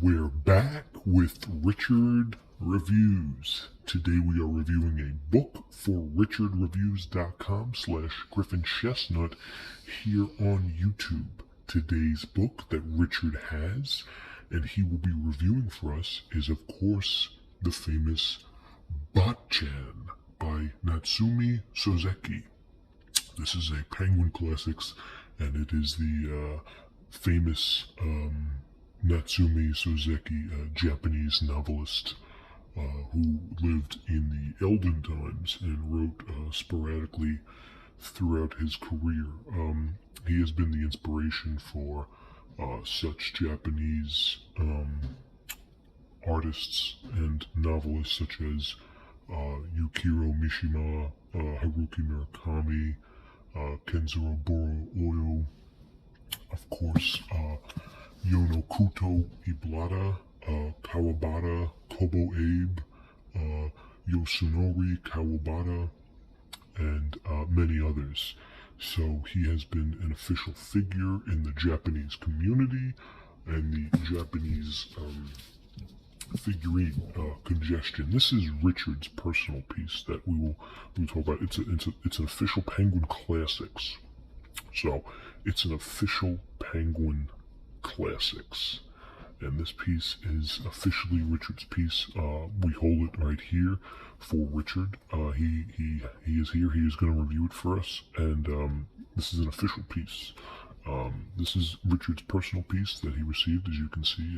We're back with Richard Reviews. Today we are reviewing a book for richardreviews.com/GriffinChestnut here on YouTube. Today's book that Richard has, and he will be reviewing for us, is of course the famous Botchan by Natsume Soseki. This is a Penguin Classics, and it is the famous Natsume Soseki, a Japanese novelist who lived in the Elden times and wrote sporadically throughout his career. He has been the inspiration for such Japanese artists and novelists such as Yukiro Mishima, Haruki Murakami, Kenzuro Oyo, of course, Yono Kuto Iblata, Kawabata, Kobo Abe, Yosunori Kawabata, and many others. So he has been an official figure in the Japanese community and the Japanese figurine congestion. This is Richard's personal piece that we will talk about. It's an official Penguin Classics. So it's an official Penguin Classics. And this piece is officially Richard's piece. We hold it right here for Richard. He is here. He is going to review it for us. And this is an official piece. This is Richard's personal piece that he received. As you can see,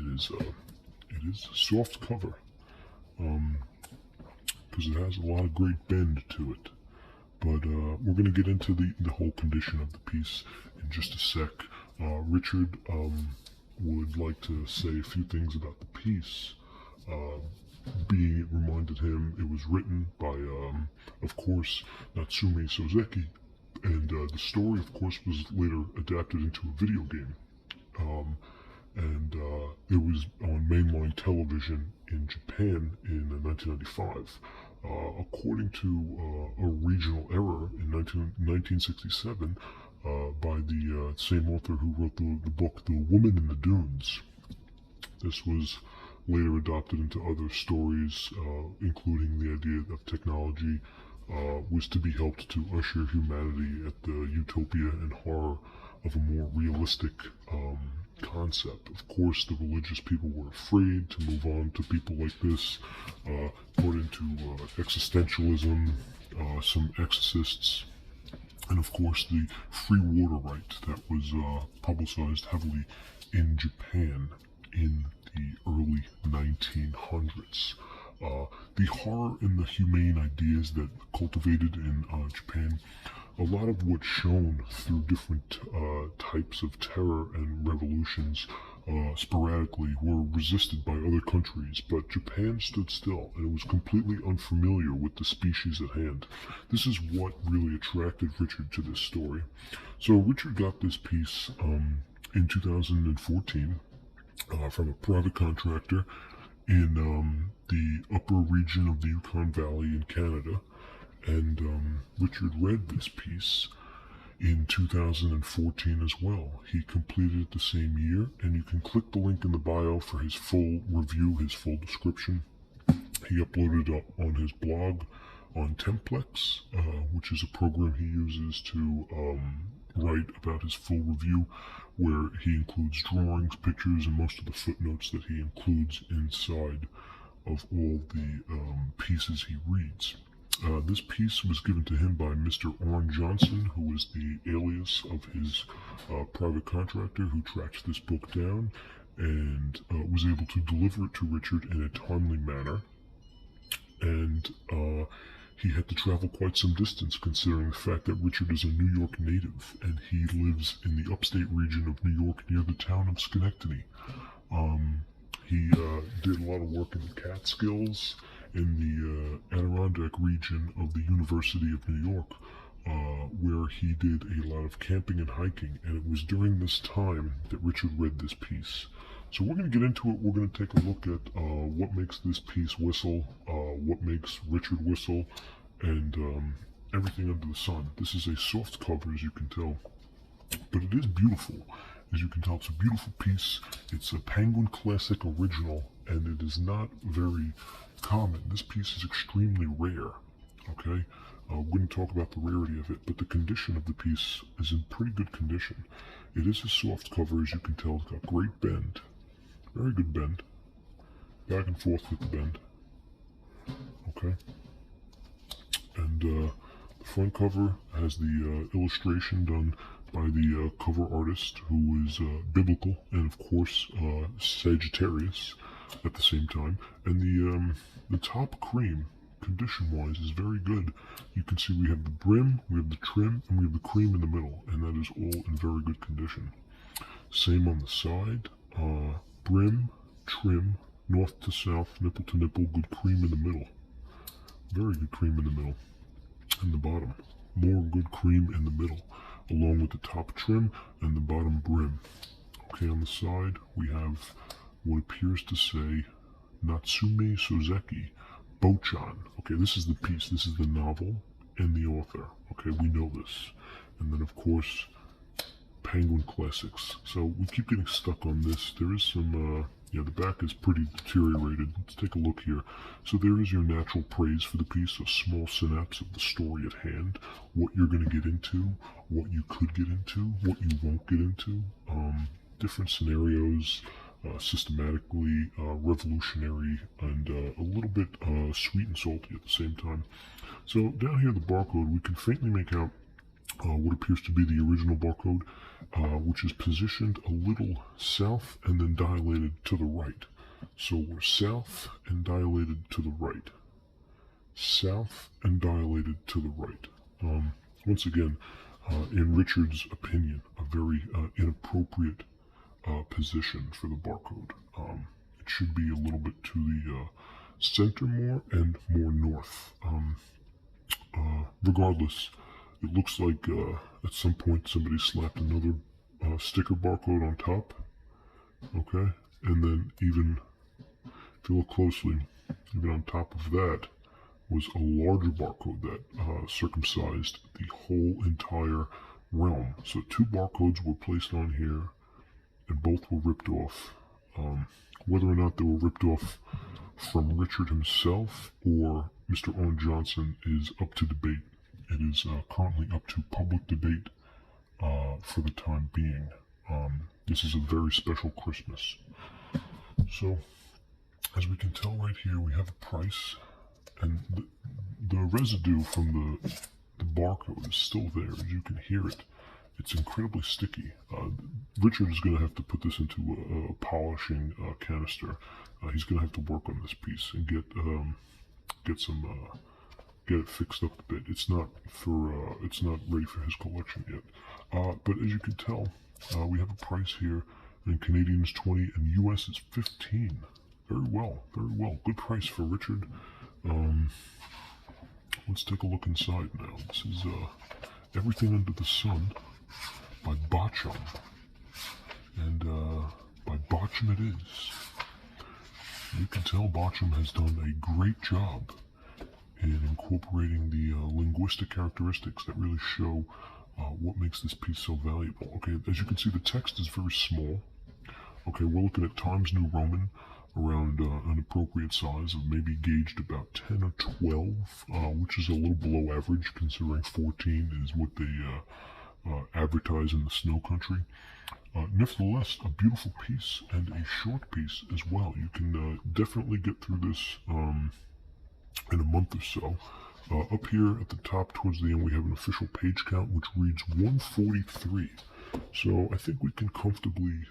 it is soft cover. Because it has a lot of great bend to it. But we're going to get into the whole condition of the piece in just a sec. Richard would like to say a few things about the piece. Being it reminded him it was written by, of course, Natsume Soseki, and the story, of course, was later adapted into a video game. And it was on mainline television in Japan in 1995. According to a regional error in 1967 by the same author who wrote the book The Woman in the Dunes. This was later adopted into other stories, including the idea of technology was to be helped to usher humanity at the utopia and horror of a more realistic concept. Of course, the religious people were afraid to move on to people like this, put into existentialism, some exorcists, and of course the free water right that was publicized heavily in Japan in the early 1900s. The horror and the humane ideas that cultivated in Japan, a lot of what's shown through different types of terror and revolutions sporadically were resisted by other countries, but Japan stood still and it was completely unfamiliar with the species at hand. This is what really attracted Richard to this story. So Richard got this piece in 2014 from a private contractor in the upper region of the Yukon Valley in Canada. And Richard read this piece in 2014 as well. He completed it the same year, and you can click the link in the bio for his full review, his full description. He uploaded it on his blog on Templex, which is a program he uses to write about his full review, where he includes drawings, pictures, and most of the footnotes that he includes inside of all the pieces he reads. This piece was given to him by Mr. Orrin Johnson, who was the alias of his private contractor who tracked this book down and was able to deliver it to Richard in a timely manner. And he had to travel quite some distance, considering the fact that Richard is a New York native and he lives in the upstate region of New York near the town of Schenectady. He did a lot of work in the Catskills in the Adirondack region of the University of New York, where he did a lot of camping and hiking, and it was during this time that Richard read this piece. So we're going to get into it. We're going to take a look at what makes this piece whistle, what makes Richard whistle, and everything under the sun. This is a soft cover, as you can tell, but it is beautiful. As you can tell, it's a beautiful piece. It's a Penguin Classic original, and it is not very common. This piece is extremely rare. Okay, we're going to talk about the rarity of it, but the condition of the piece is in pretty good condition. It is a soft cover, as you can tell. It's got great bend, very good bend, back and forth with the bend. Okay, and the front cover has the illustration done by the cover artist, who is biblical and of course Sagittarius at the same time. And the top cream, condition-wise, is very good. You can see we have the brim, we have the trim, and we have the cream in the middle, and that is all in very good condition. Same on the side, brim, trim, north to south, nipple to nipple, good cream in the middle. Very good cream in the middle. And the bottom, more good cream in the middle, along with the top trim and the bottom brim. Okay, on the side, we have what appears to say Natsume Soseki, Botchan. Okay, this is the piece, this is the novel and the author. Okay, we know this. And then, of course, Penguin Classics. So we keep getting stuck on this. There is some, yeah, the back is pretty deteriorated. Let's take a look here. So there is your natural praise for the piece, a small synapse of the story at hand, what you're going to get into, what you could get into, what you won't get into, different scenarios, systematically revolutionary, and a little bit sweet and salty at the same time. So down here, the barcode, we can faintly make out what appears to be the original barcode, which is positioned a little south and then dilated to the right. So we're south and dilated to the right. South and dilated to the right. Once again, in Richard's opinion, a very inappropriate position for the barcode. It should be a little bit to the center more and more north. Regardless, it looks like at some point somebody slapped another sticker barcode on top. Okay, and then even if you look closely, even on top of that was a larger barcode that circumcised the whole entire realm. So two barcodes were placed on here, and both were ripped off. Whether or not they were ripped off from Richard himself or Mr. Owen Johnson is up to debate. It is currently up to public debate for the time being. This is a very special Christmas. So, as we can tell right here, we have a price, and the residue from the barcode is still there. As you can hear it, it's incredibly sticky. Richard is going to have to put this into a polishing canister. He's going to have to work on this piece and get it fixed up a bit. It's not ready for his collection yet. But as you can tell, we have a price here, and Canadian is 20 and US is 15. Very well, very well. Good price for Richard. Let's take a look inside now. This is Everything Under the Sun by Botchan. And by Botchan it is. You can tell Botchan has done a great job in incorporating the linguistic characteristics that really show what makes this piece so valuable. Okay, as you can see, the text is very small. Okay, we're looking at Times New Roman, around an appropriate size of maybe gauged about 10 or 12, which is a little below average considering 14 is what they advertise in the snow country. Nevertheless, a beautiful piece and a short piece as well. You can definitely get through this in a month or so. Up here at the top towards the end, we have an official page count which reads 143. So I think we can comfortably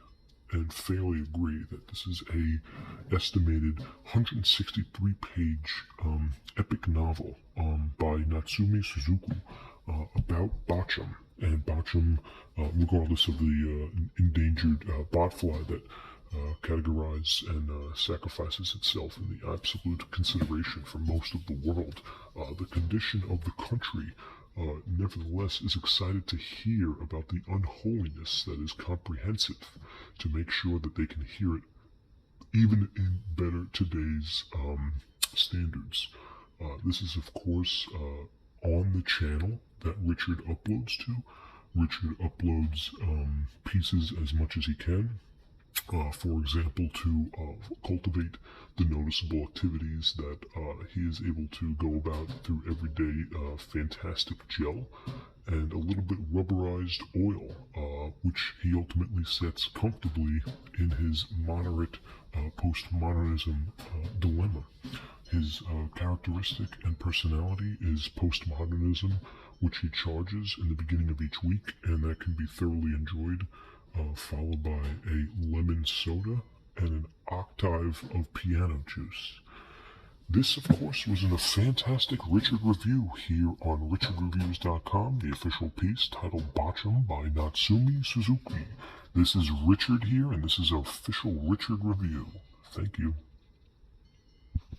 and fairly agree that this is a estimated 163 page epic novel by Natsume Suzuku about Botchan. And Botchan, regardless of the endangered botfly that categorizes and sacrifices itself in the absolute consideration for most of the world, the condition of the country nevertheless is excited to hear about the unholiness that is comprehensive to make sure that they can hear it even in better today's standards. This is of course on the channel that Richard uploads to. Richard uploads pieces as much as he can. For example, to cultivate the noticeable activities that he is able to go about through everyday fantastic gel and a little bit rubberized oil, which he ultimately sets comfortably in his moderate postmodernism dilemma. His characteristic and personality is postmodernism, which he charges in the beginning of each week, and that can be thoroughly enjoyed, followed by a lemon soda and an octave of piano juice. This, of course, was in a fantastic Richard review here on richardreviews.com, the official piece titled Botchan by Natsume Soseki. This is Richard here, and this is an official Richard review. Thank you.